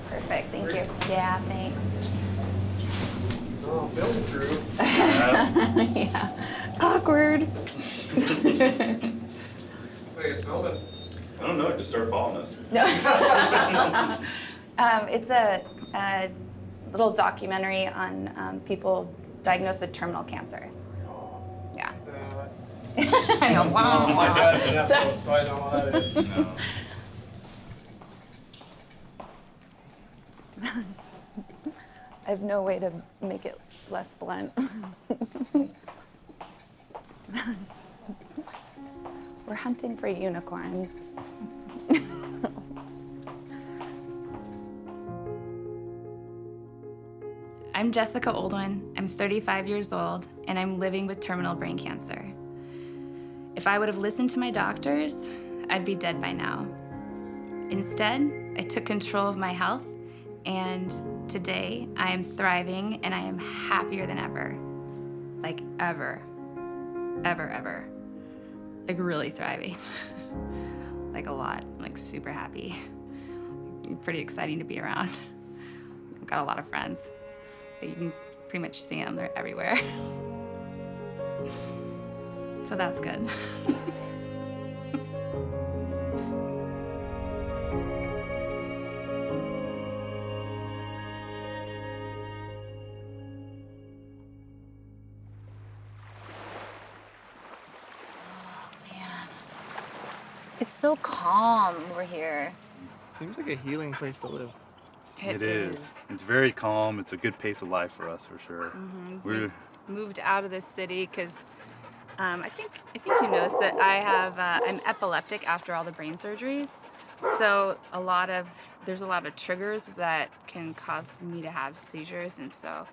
Perfect, thank you. Yeah, thanks. Oh, film crew. Yeah, awkward. What are you guys filming? I don't know, just start following us. No. It's a little documentary on people diagnosed with terminal cancer. Yeah. That's... I know, wow. My dad's an athlete, so I know what that is. No. I have no way to make it less blunt. We're hunting for unicorns. I'm Jessica OLDWYN. I'm 35 years old, and I'm living with terminal brain cancer. If I would have listened to my doctors, I'd be dead by now. Instead, I took control of my health, and today I am thriving and I am happier than ever. Like ever. Ever, ever. Like really thriving. Like a lot, like super happy. Pretty exciting to be around. I've got a lot of friends. You can pretty much see them, they're everywhere. So that's good. It's so calm over here. Seems like a healing place to live. It is. It's very calm. It's a good pace of life for us, for sure. We moved out of this city because I think you noticed that I'm epileptic after all the brain surgeries. So there's a lot of triggers that can cause me to have seizures, and so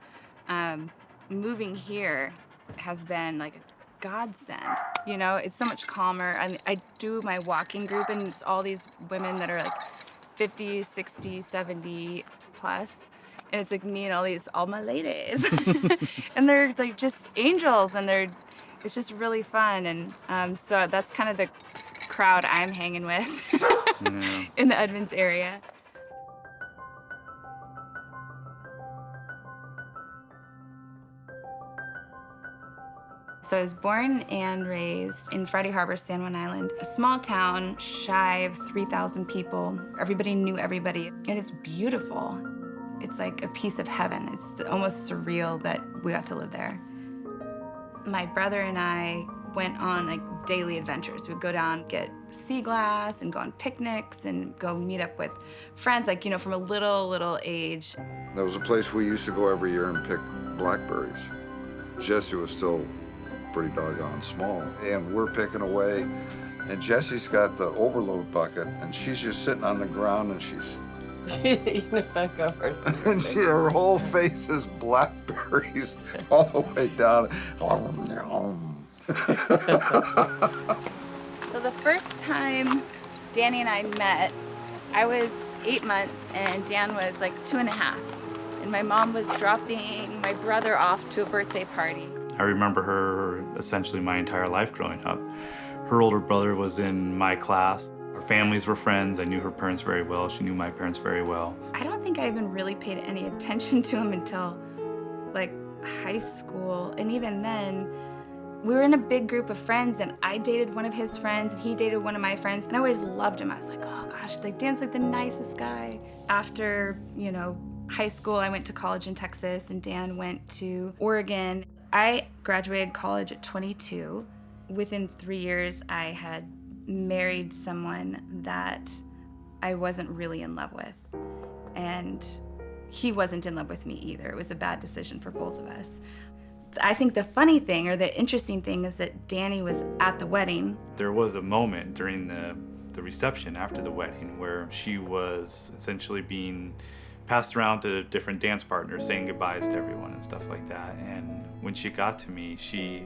moving here has been like a godsend. You know, it's so much calmer. I do my walking group, and it's all these women that are like 50, 60, 70 plus. And it's like me and all my ladies. And they're like just angels, and it's just really fun. And so that's kind of the crowd I'm hanging with in the Edmonds area. So I was born and raised in Friday Harbor, San Juan Island, a small town, shy of 3,000 people. Everybody knew everybody, and it's beautiful. It's like a piece of heaven. It's almost surreal that we got to live there. My brother and I went on like daily adventures. We'd go down, get sea glass, and go on picnics, and go meet up with friends, like, you know, from a little age. That was a place we used to go every year and pick blackberries. Jesse was still pretty doggone small, and we're picking away, and Jessie's got the overload bucket, and she's just sitting on the ground, and she's eating it back over. and her whole face is blackberries all the way down. So the first time Danny and I met, I was 8 months, and Dan was like 2.5. And my mom was dropping my brother off to a birthday party. I remember her essentially my entire life growing up. Her older brother was in my class. Our families were friends. I knew her parents very well. She knew my parents very well. I don't think I even really paid any attention to him until like high school. And even then, we were in a big group of friends, and I dated one of his friends, and he dated one of my friends, and I always loved him. I was like, oh gosh, like Dan's like the nicest guy. After, you know, high school, I went to college in Texas, and Dan went to Oregon. I graduated college at 22. Within 3 years, I had married someone that I wasn't really in love with. And he wasn't in love with me either. It was a bad decision for both of us. I think the funny thing, or the interesting thing, is that Danny was at the wedding. There was a moment during the reception after the wedding where she was essentially being passed around to different dance partners, saying goodbyes to everyone and stuff like that. And when she got to me, she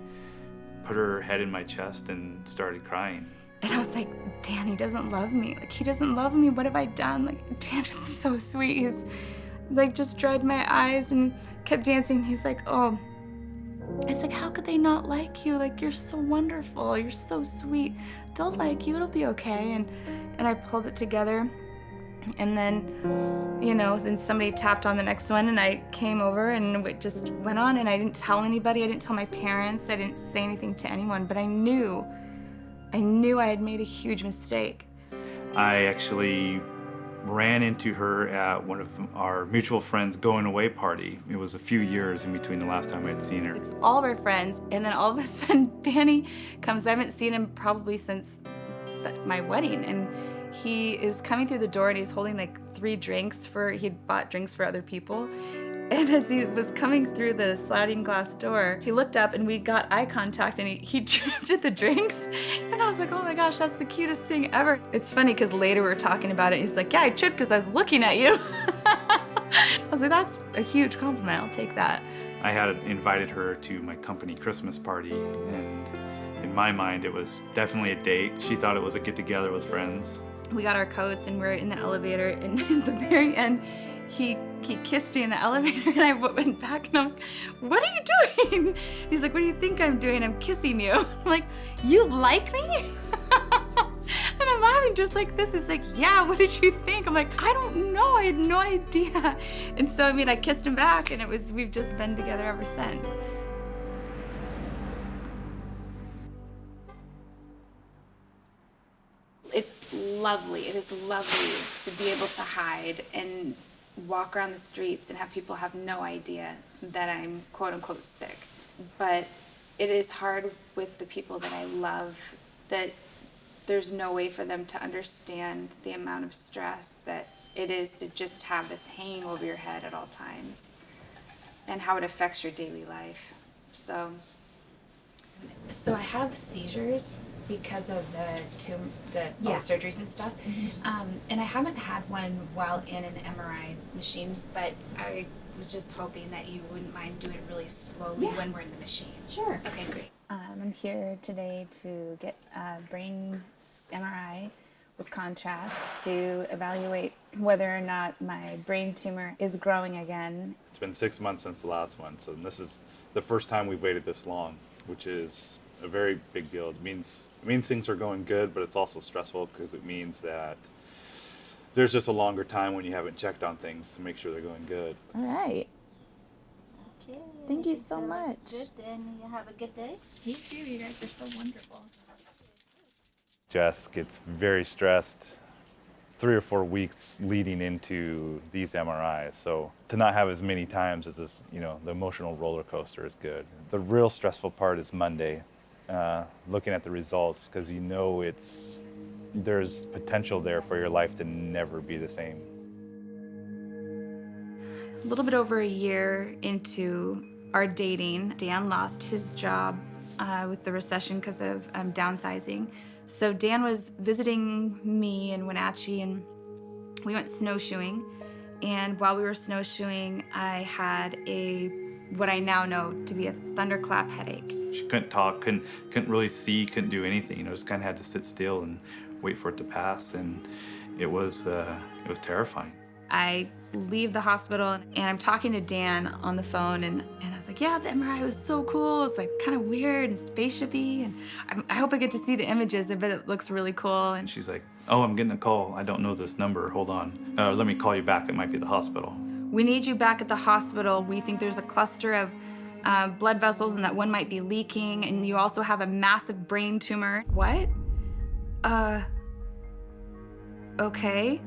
put her head in my chest and started crying. And I was like, Danny doesn't love me. Like, he doesn't love me. What have I done? Like, Dan is so sweet. He's like just dried my eyes and kept dancing. He's like, oh. It's like, how could they not like you? Like, you're so wonderful. You're so sweet. They'll like you. It'll be okay. And I pulled it together. And then, you know, then somebody tapped on the next one, and I came over, and it just went on, and I didn't tell anybody. I didn't tell my parents. I didn't say anything to anyone, but I knew I had made a huge mistake. I actually ran into her at one of our mutual friends' going away party. It was a few years in between the last time I'd seen her. It's all of our friends, and then all of a sudden, Danny comes. I haven't seen him probably since my wedding, and he is coming through the door, and he's holding like 3 drinks he'd bought drinks for other people. And as he was coming through the sliding glass door, he looked up and we got eye contact, and he tripped at the drinks. And I was like, oh my gosh, that's the cutest thing ever. It's funny because later we were talking about it. He's like, yeah, I tripped because I was looking at you. I was like, that's a huge compliment. I'll take that. I had invited her to my company Christmas party, and in my mind, it was definitely a date. She thought it was a get-together with friends. We got our coats and we're in the elevator, and at the very end, he kissed me in the elevator, and I went back and I'm like, what are you doing? He's like, what do you think I'm doing? I'm kissing you. I'm like, you like me? And I'm laughing just like this. He's like, yeah, what did you think? I'm like, I don't know, I had no idea. And so, I mean, I kissed him back, and we've just been together ever since. It's lovely. It is lovely to be able to hide and walk around the streets and have people have no idea that I'm quote unquote sick. But it is hard with the people that I love, that there's no way for them to understand the amount of stress that it is to just have this hanging over your head at all times and how it affects your daily life. So I have seizures because of the surgeries and stuff. And I haven't had one while in an MRI machine, but I was just hoping that you wouldn't mind doing it really slowly when we're in the machine. Sure. Okay, great. I'm here today to get a brain MRI with contrast to evaluate whether or not my brain tumor is growing again. It's been 6 months since the last one, so this is the first time we've waited this long, which is a very big deal. It means things are going good, but it's also stressful because it means that there's just a longer time when you haven't checked on things to make sure they're going good. All right. Okay. Thank you so That much. was good, and you have a good day. You too. You guys are so wonderful. Jess gets very stressed 3 or 4 weeks leading into these MRIs. So to not have as many times as this, the emotional roller coaster is good. The real stressful part is Monday, looking at the results, because there's potential there for your life to never be the same. A little bit over a year into our dating, Dan lost his job with the recession because of downsizing. So Dan was visiting me in Wenatchee, and we went snowshoeing. And while we were snowshoeing, I had what I now know to be a thunderclap headache. She couldn't talk, couldn't really see, couldn't do anything. Just kind of had to sit still and wait for it to pass, and it was terrifying. I leave the hospital, and I'm talking to Dan on the phone, and I was like, yeah, the MRI was so cool. It's like kind of weird and spaceshipy, and I hope I get to see the images. I bet it looks really cool. And she's like, oh, I'm getting a call. I don't know this number. Hold on. Let me call you back. It might be the hospital. We need you back at the hospital. We think there's a cluster of blood vessels and that one might be leaking, and you also have a massive brain tumor. What? Okay.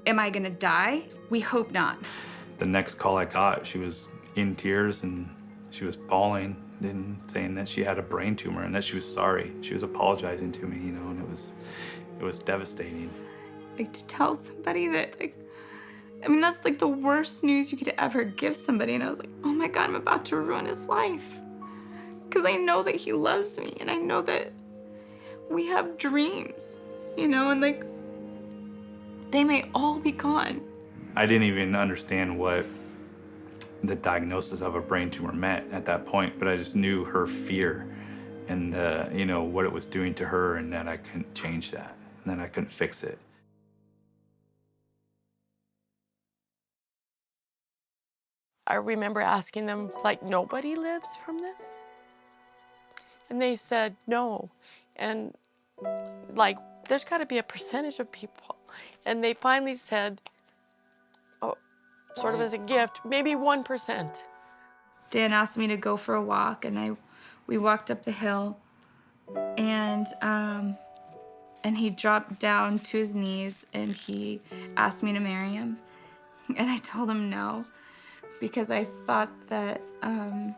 Am I gonna die? We hope not. The next call I got, she was in tears and she was bawling and saying that she had a brain tumor and that she was sorry. She was apologizing to me, and it was devastating. Like, to tell somebody that, that's like the worst news you could ever give somebody. And I was like, oh my God, I'm about to ruin his life. Because I know that he loves me, and I know that we have dreams, and they may all be gone. I didn't even understand what the diagnosis of a brain tumor meant at that point, but I just knew her fear and what it was doing to her, and that I couldn't change that, and that I couldn't fix it. I remember asking them, nobody lives from this? And they said no. And there's got to be a percentage of people. And they finally said, oh, sort of as a gift, maybe 1%. Dan asked me to go for a walk, and we walked up the hill, and he dropped down to his knees, and he asked me to marry him. And I told him no, because I thought that I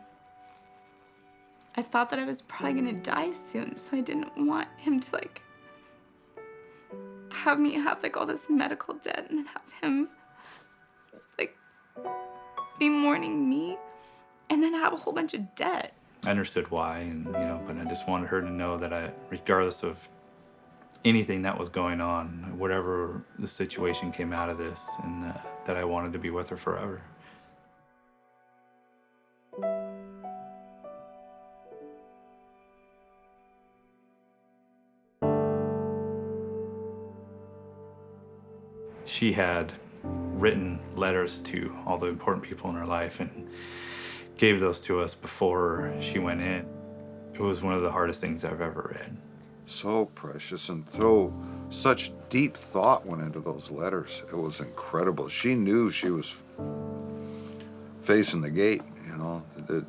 was probably gonna die soon, so I didn't want him to like have me have like all this medical debt and then have him like be mourning me and then have a whole bunch of debt. I understood why, and but I just wanted her to know that regardless of anything that was going on, whatever the situation came out of this, and that I wanted to be with her forever. She had written letters to all the important people in her life and gave those to us before she went in. It was one of the hardest things I've ever read. So precious, and such deep thought went into those letters. It was incredible. She knew she was facing the gate, that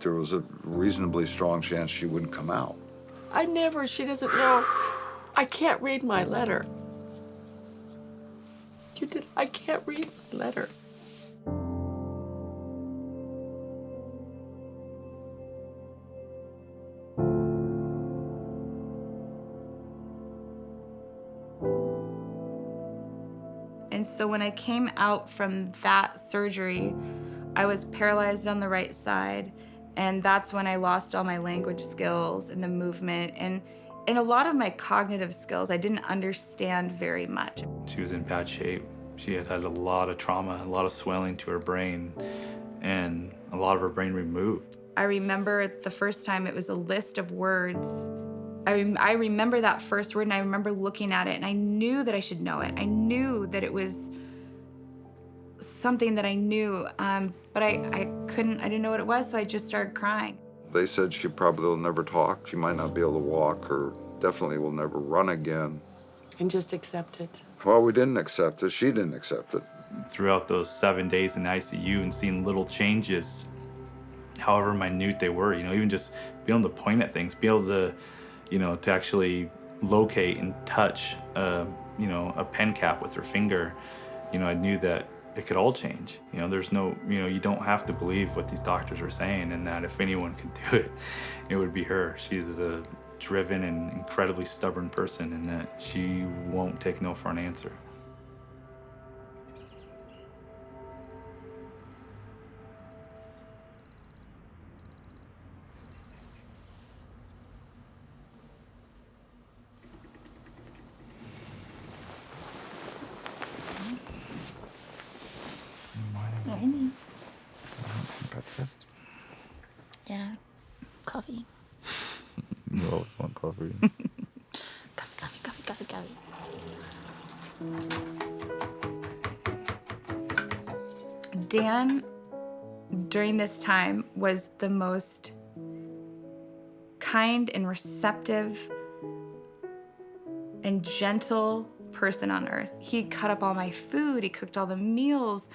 there was a reasonably strong chance she wouldn't come out. She doesn't know, I can't read my letter. I can't read my letter. And so when I came out from that surgery, I was paralyzed on the right side, and that's when I lost all my language skills and the movement and a lot of my cognitive skills I didn't understand very much. She was in bad shape. She had a lot of trauma, a lot of swelling to her brain, and a lot of her brain removed. I remember the first time it was a list of words. I remember that first word, and I remember looking at it, and I knew that I should know it. I knew that it was something that I knew, but I didn't know what it was, so I just started crying. They said she probably will never talk. She might not be able to walk, or definitely will never run again. And just accept it. Well, we didn't accept it. She didn't accept it. Throughout those 7 days in the ICU and seeing little changes, however minute they were, even just being able to point at things, be able to, to actually locate and touch, a pen cap with her finger, I knew that it could all change. There's no, you don't have to believe what these doctors are saying, and that if anyone could do it, it would be her. She's a driven and incredibly stubborn person, and that she won't take no for an answer. Morning. Want some breakfast? Yeah. Coffee. You always want coffee. Coffee. Dan, during this time, was the most kind and receptive and gentle person on earth. He cut up all my food, he cooked all the meals.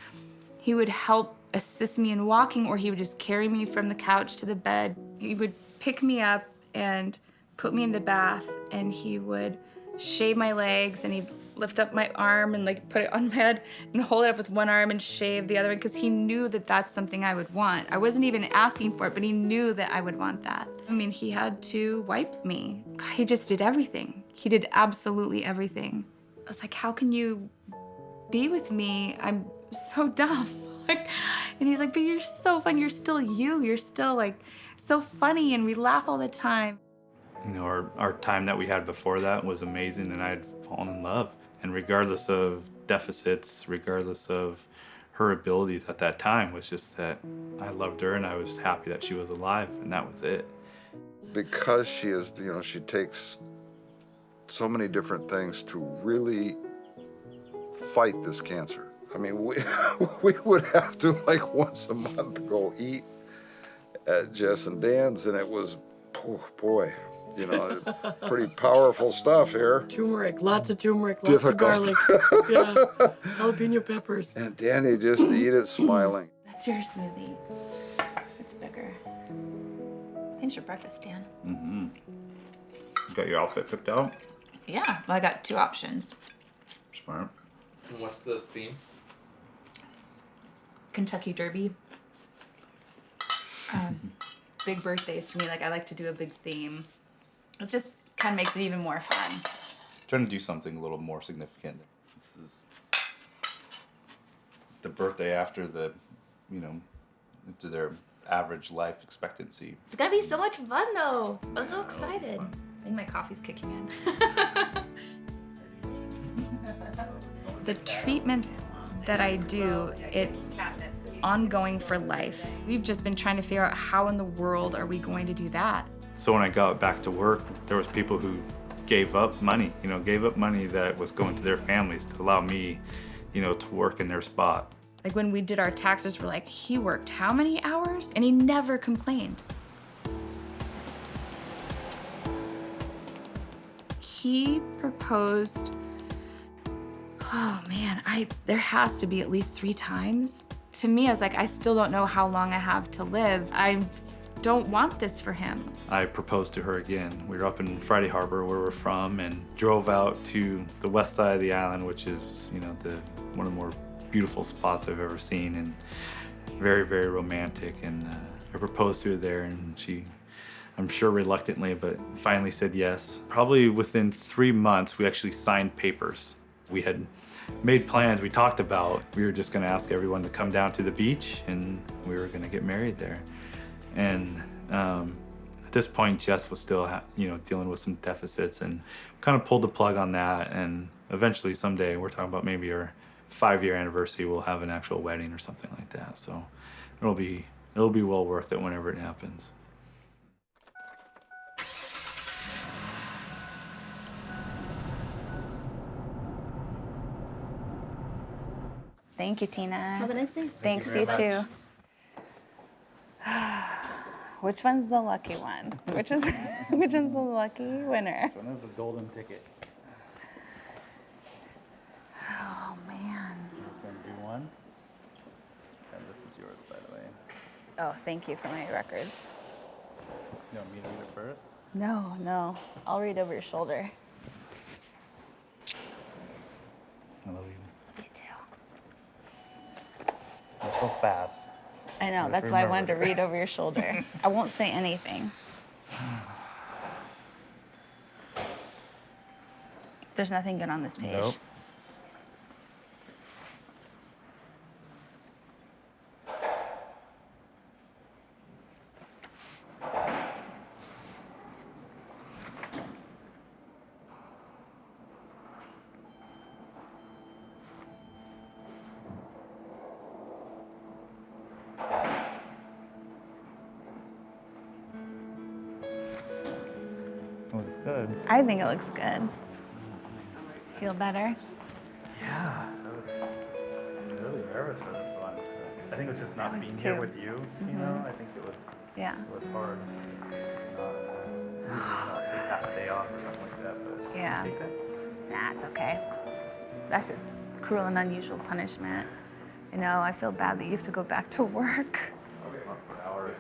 He would help assist me in walking, or he would just carry me from the couch to the bed. He would pick me up and put me in the bath, and he would shave my legs, and he'd lift up my arm and like put it on my head and hold it up with one arm and shave the other one, because he knew that that's something I would want. I wasn't even asking for it, but he knew that I would want that. I mean, he had to wipe me. He just did everything. He did absolutely everything. I was like, how can you be with me? I'm so dumb. And he's like, but you're so fun. You're still you. You're still like so funny, and we laugh all the time. Our time that we had before that was amazing, and I had fallen in love. And regardless of deficits, regardless of her abilities at that time, was just that I loved her and I was happy that she was alive, and that was it. Because she is, she takes so many different things to really fight this cancer. I mean, we would have to, like, once a month go eat at Jess and Dan's, and it was, oh boy, You know, pretty powerful stuff here. Turmeric, lots of turmeric, lots Difficult. of garlic. Yeah, jalapeno peppers. And Danny just eat it smiling. That's your smoothie. It's bigger. Thanks for breakfast, Dan. Mm-hmm. You got your outfit picked out? Yeah, well, I got 2 options. Smart. And what's the theme? Kentucky Derby. Big birthdays for me, like I like to do a big theme. It just kind of makes it even more fun. Trying to do something a little more significant. This is the birthday after the, you know, after their average life expectancy. It's gonna be so much fun though. I'm so excited. I think my coffee's kicking in. The treatment that I do, it's ongoing for life. We've just been trying to figure out how in the world are we going to do that. So when I got back to work, there was people who gave up money, gave up money that was going to their families to allow me, to work in their spot. Like when we did our taxes, we're like, he worked how many hours? And he never complained. He proposed, oh man, there has to be at least 3 times. To me, I was like, I still don't know how long I have to live. I don't want this for him. I proposed to her again. We were up in Friday Harbor, where we're from, and drove out to the west side of the island, which is, one of the more beautiful spots I've ever seen, and very, very romantic. And I proposed to her there, and she, I'm sure reluctantly, but finally said yes. Probably within 3 months, we actually signed papers. We had made plans, we talked about, we were just gonna ask everyone to come down to the beach, and we were gonna get married there. And at this point, Jess was still, dealing with some deficits, and kind of pulled the plug on that. And eventually, someday, we're talking about maybe our 5-year anniversary, we'll have an actual wedding or something like that. So it'll be well worth it whenever it happens. Thank you, Tina. Have a nice day. Thanks, you too. Which one's the lucky one? Which one's the lucky winner? Which one is the golden ticket? Oh man. I'm going to do one. And this is yours, by the way. Oh, thank you for my records. You want me to read it first? No. I'll read over your shoulder. I love you. You too. You're so fast. I know, that's why I wanted to read over your shoulder. I won't say anything. There's nothing good on this page. Nope. Looks good. I think it looks good. Feel better? Yeah. I was really nervous for this one. I think it was just not was being too. here with you, I think it was hard. Not take half a day off or something like that, but Yeah. take that. Nah, it's okay. That's a cruel and unusual punishment. I feel bad that you have to go back to work. Probably not for hours.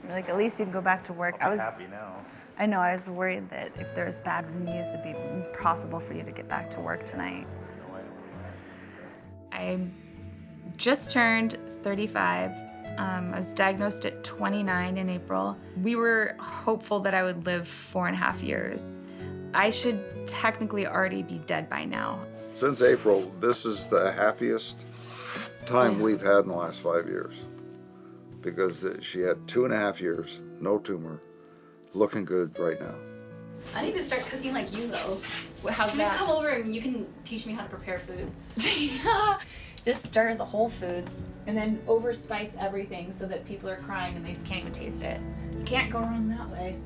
Like, at least you can go back to work. I'm happy now. I know, I was worried that if there was bad news, it'd be impossible for you to get back to work tonight. I just turned 35. I was diagnosed at 29 in April. We were hopeful that I would live 4.5 years. I should technically already be dead by now. Since April, this is the happiest time we've had in the last 5 years, because she had 2.5 years, no tumor, looking good right now. I need to start cooking like you, though. How's Can you come over and you can teach me how to prepare food? Just stir the whole foods and then overspice everything so that people are crying and they can't even taste it. Can't go wrong that way.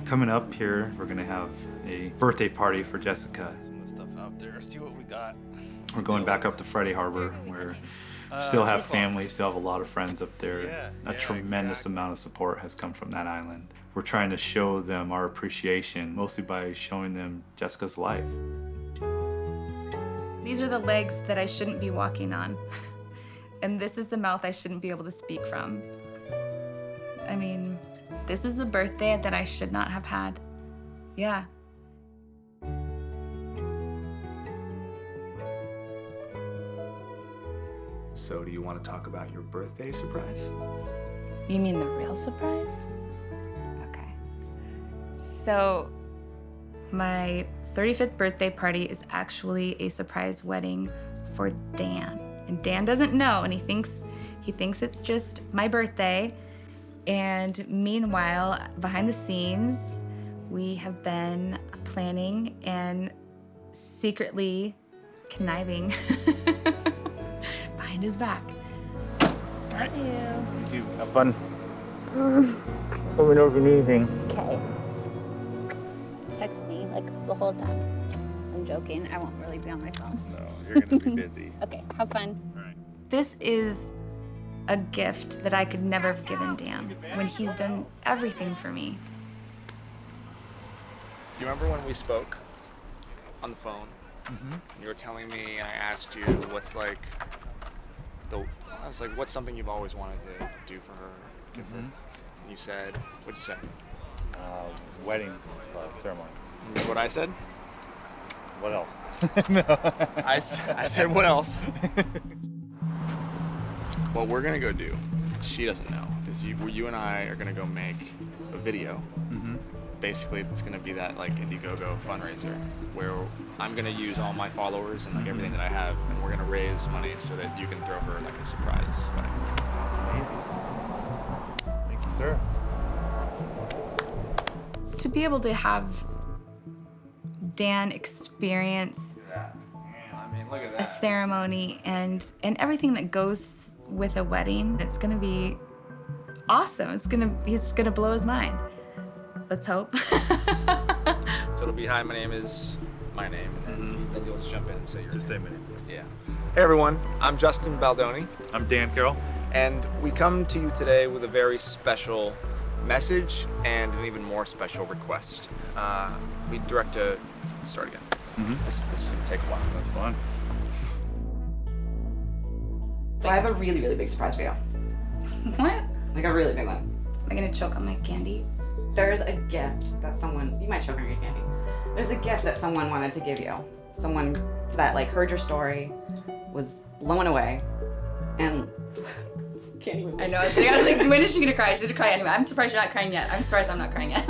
Coming up here, we're gonna have a birthday party for Jessica. Some of the stuff out there, see what we got. We're going back up to Friday Harbor, where Still have family, still have a lot of friends up there. A tremendous amount of support has come from that island. We're trying to show them our appreciation, mostly by showing them Jessica's life. These are the legs that I shouldn't be walking on. And this is the mouth I shouldn't be able to speak from. I mean, this is the birthday that I should not have had. Yeah. So do you want to talk about your birthday surprise? You mean the real surprise? Okay. So, my 35th birthday party is actually a surprise wedding for Dan. And Dan doesn't know, and he thinks it's just my birthday. And meanwhile, behind the scenes, we have been planning and secretly conniving behind his back. Love you. You too. Have fun. Let me know if you need anything. Okay. Text me like the whole time. I'm joking. I won't really be on my phone. No, you're gonna be busy. Okay, have fun. All right. This is a gift that I could never have given Dan when he's done everything for me. You remember when we spoke on the phone? You were telling me, and I asked you, what's like I was like, what's something you've always wanted to do for her, give her? And you said, what'd you say? Wedding ceremony. Remember what I said? What else? I said, what else? What we're gonna go do, she doesn't know, because you and I are gonna go make a video. Basically, it's gonna be that like Indiegogo fundraiser where I'm gonna use all my followers and like everything that I have, and we're gonna raise money so that you can throw her like a surprise wedding. That's amazing. Thank you, sir. To be able to have Dan experience I mean, look at a ceremony and everything that goes with a wedding, it's gonna be awesome. He's gonna blow his mind. Let's hope. So it'll be, hi, my name is my name, and then you'll just jump in and say your Just say my name. Yeah. Hey everyone, I'm Justin BALDONI, I'm Dan Carroll. and we come to you today with a very special message and an even more special request. We direct a start again. This is gonna take a while. That's fun. So I have a really, really big surprise for you. What? Like a really big one. Am I gonna choke on my candy? There's a gift that you might choke on your candy. There's a gift that someone wanted to give you. Someone that like heard your story, was blown away, and can't even. I know. I was like, when is she gonna cry? She's gonna cry anyway. I'm surprised you're not crying yet. I'm surprised I'm not crying yet.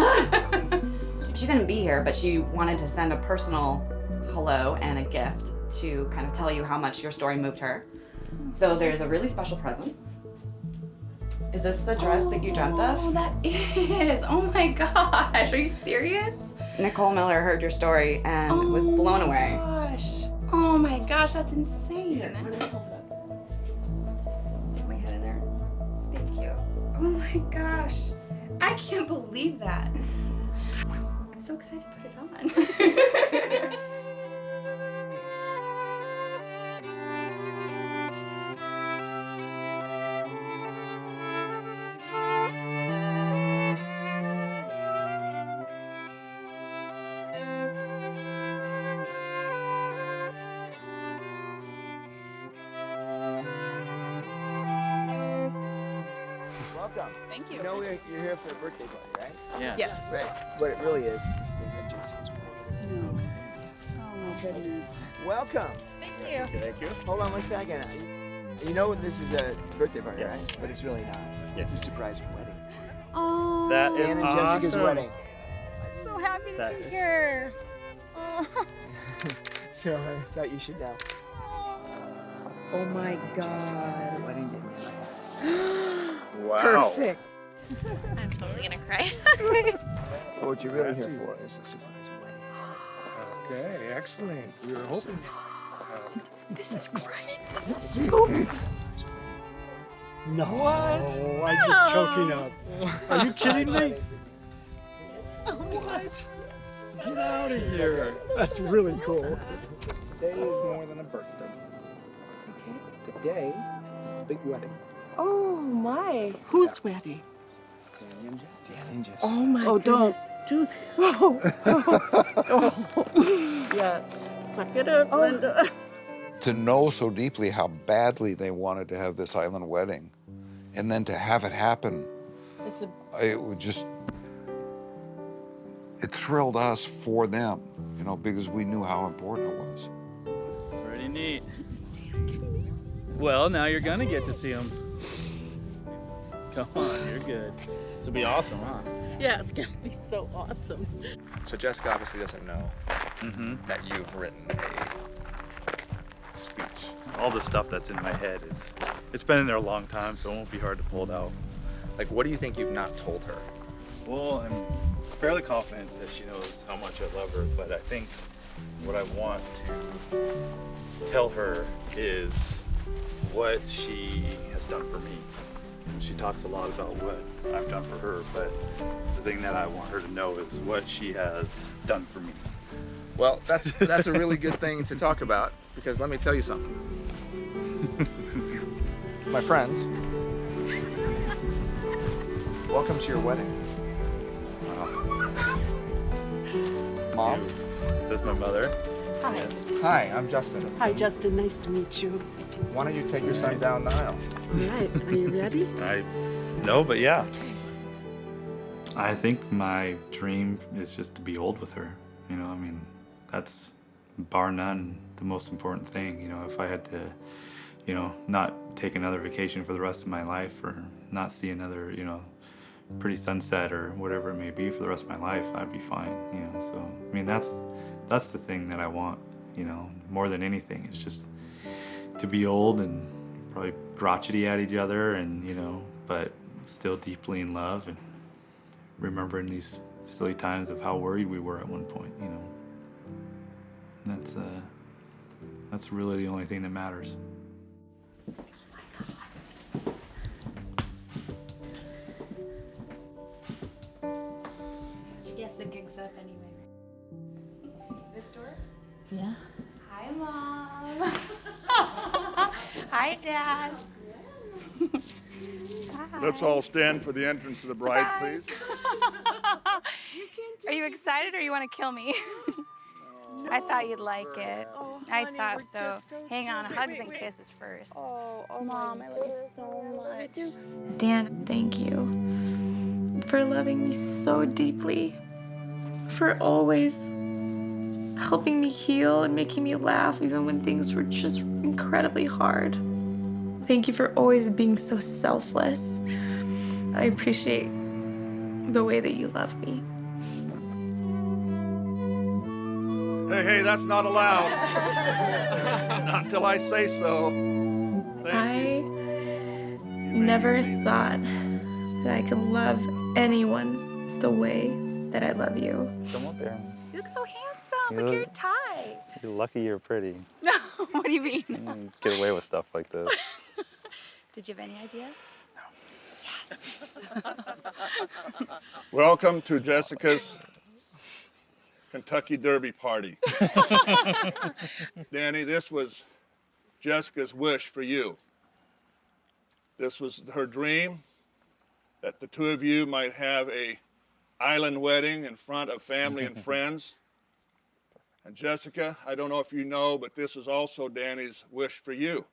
She couldn't be here, but she wanted to send a personal hello and a gift to kind of tell you how much your story moved her. So there's a really special present. Is this the dress that you dreamt of? Oh, that is. Oh my gosh. Are you serious? Nicole Miller heard your story and was blown away. Gosh. Oh my gosh, that's insane. Stick my head in there. Thank you. Oh my gosh. I can't believe that. I'm so excited to put it on. Welcome. Thank you. You know you're here for a birthday party, right? Yes. Yes. Right. What it really is Dan and Jesse's wedding. Oh my goodness. Welcome. Thank you. Thank you. Hold on one second. You know this is a birthday party, Yes. right? But it's really not. It's a surprise wedding. Oh. That is Dan and Jessica's awesome. wedding. I'm so happy to That be is- here. Oh. So I thought you should know. Oh my Jessica, God. wedding date. Wow. Perfect. I'm totally gonna cry. But what you're really here for is a surprise wedding. Okay, excellent. We were hoping. This is great. This is so No. What? Oh, I'm just choking up. Are you kidding me? What? Get out of here. That's really cool. Today is more than a birthday. Today It's the big wedding. Oh my. Whose wedding? Dan and Jess. Oh my Oh, don't goodness. do that. Oh. Yeah. Suck it up, Linda. To know so deeply how badly they wanted to have this island wedding, and then to have it happen, it would just, it thrilled us for them, you know, because we knew how important it was. Pretty neat. Well, now you're gonna get to see them. Come on, you're good. This will be awesome, huh? Yeah, it's gonna be so awesome. So Jessica obviously doesn't know that you've written a speech. All the stuff that's in my head it's been in there a long time, so it won't be hard to pull it out. Like, what do you think you've not told her? Well, I'm fairly confident that she knows how much I love her, but I think what I want to tell her is what she has done for me. She talks a lot about what I've done for her, but the thing that I want her to know is what she has done for me. Well, that's a really good thing to talk about, because let me tell you something. My friend, welcome to your wedding. Mom? This is my mother. Hi. Yes. Hi, I'm Justin. Hi, Justin. Nice to meet you. Why don't you take your son down the aisle? All right. Are you ready? No, but yeah. I think my dream is just to be old with her. You know, I mean, that's bar none the most important thing. You know, if I had to, you know, not take another vacation for the rest of my life, or not see another, you know, pretty sunset or whatever it may be for the rest of my life, I'd be fine. You know, so I mean, that's the thing that I want. You know, more than anything, it's just to be old and probably crotchety at each other, and you know, but still deeply in love, and remembering these silly times of how worried we were at one point. You know, that's really the only thing that matters. Yes, the gig's up anyway. This door? Yeah. Hi, Mom. Hi, Dad. Let's all stand for the entrance of the bride, Surprise. please. Are you excited or you want to kill me? I thought you'd like it. Oh, I honey, thought we're so. just so Hang on, cute. hugs Wait, and wait. kisses first. Oh, Mom, I love you so much. Dan, thank you for loving me so deeply, for always helping me heal and making me laugh even when things were just incredibly hard. Thank you for always being so selfless. I appreciate the way that you love me. Hey, that's not allowed. Not till I say so. I never thought that I could love anyone the way that I love you. Come up there. You look so handsome. Look at your tie. You're lucky you're pretty. What do you mean? You get away with stuff like this. Did you have any ideas? Welcome to Jessica's Kentucky Derby party. Danny, this was Jessica's wish for you. This was her dream, that the two of you might have a island wedding in front of family and friends. And Jessica, I don't know if you know, but this was also Danny's wish for you.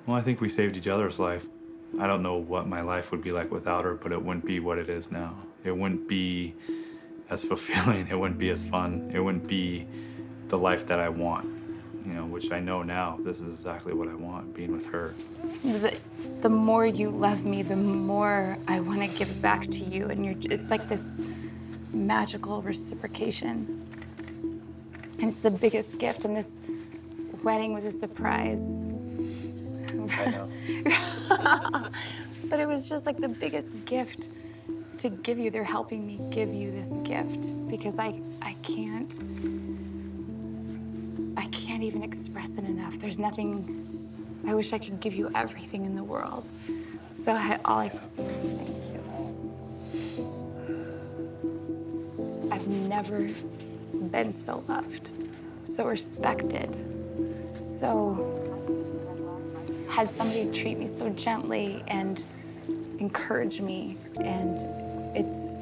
Well, I think we saved each other's life. I don't know what my life would be like without her, but it wouldn't be what it is now. It wouldn't be as fulfilling, it wouldn't be as fun, it wouldn't be the life that I want, you know, which I know now, this is exactly what I want, being with her. The more you love me, the more I want to give back to you, and it's like this magical reciprocation. And it's the biggest gift, and this wedding was a surprise. I know. But it was just like the biggest gift to give you. They're helping me give you this gift because I can't even express it enough. There's nothing. I wish I could give you everything in the world. So thank you. I've never been so loved, so respected, so had somebody treat me so gently and encourage me. And it's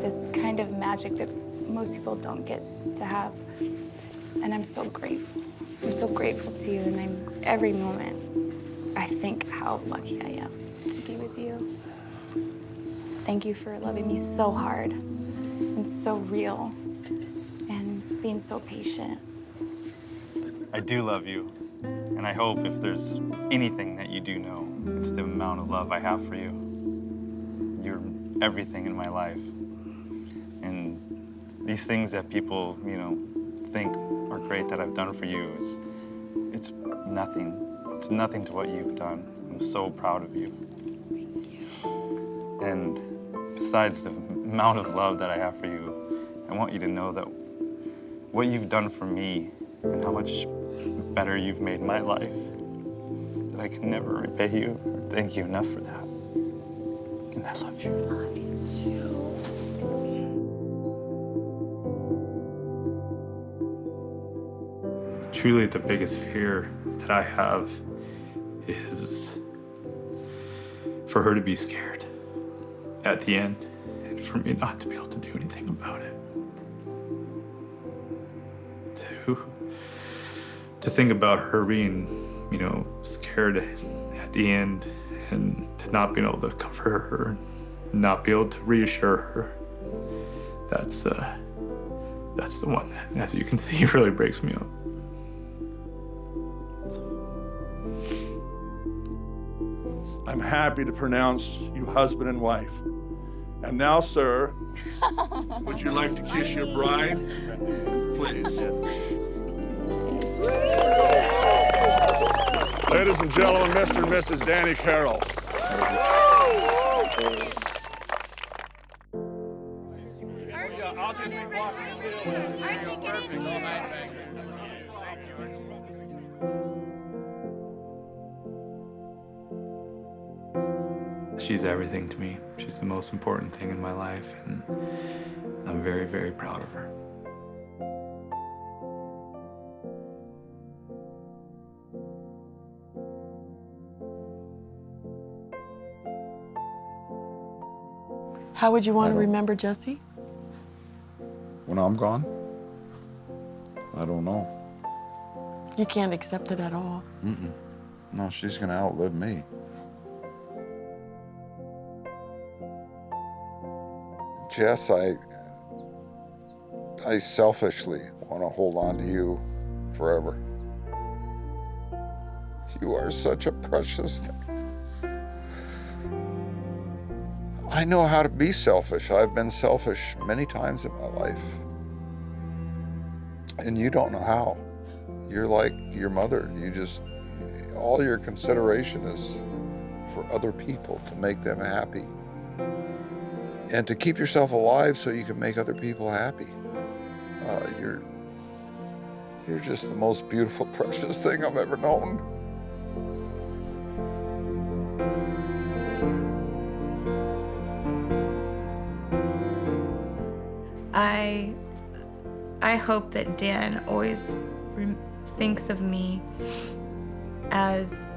this kind of magic that most people don't get to have. And I'm so grateful. I'm so grateful to you, and every moment I think how lucky I am to be with you. Thank you for loving me so hard and so real and being so patient. I do love you, and I hope if there's anything that you do know, it's the amount of love I have for you. You're everything in my life. And these things that people, you know, think are great that I've done for you, it's nothing. It's nothing to what you've done. I'm so proud of you. And besides the amount of love that I have for you, I want you to know that what you've done for me and how much better you've made my life, that I can never repay you or thank you enough for that. And I love you. I love you too. Truly, the biggest fear that I have is for her to be scared at the end and for me not to be able to do anything about it. To think about her being, you know, scared at the end and to not being able to comfort her, not be able to reassure her, that's the one that, as you can see, really breaks me up. I'm happy to pronounce you husband and wife. And now, sir, would you like to kiss your bride? Please. Ladies and gentlemen, Mr. and Mrs. Danny Carroll. She's everything to me. She's the most important thing in my life, and I'm very, very proud of her. How would you want to remember Jesse? When I'm gone? I don't know. You can't accept it at all. Mm-mm. No, she's gonna outlive me. Jess, I selfishly want to hold on to you forever. You are such a precious thing. I know how to be selfish. I've been selfish many times in my life. And you don't know how. You're like your mother. You just, all your consideration is for other people, to make them happy. And to keep yourself alive so you can make other people happy. You're just the most beautiful, precious thing I've ever known. I hope that Dan always thinks of me as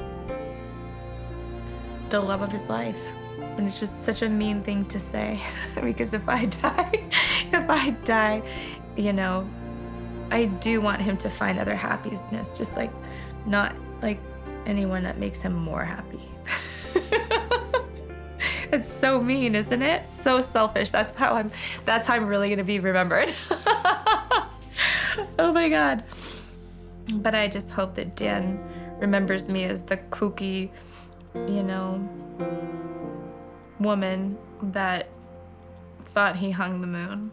the love of his life. And it's just such a mean thing to say, because if I die, you know, I do want him to find other happiness, just like not like anyone that makes him more happy. It's so mean, isn't it? So selfish. That's how I'm really gonna be remembered. Oh my God. But I just hope that Dan remembers me as the kooky, you know, woman that thought he hung the moon.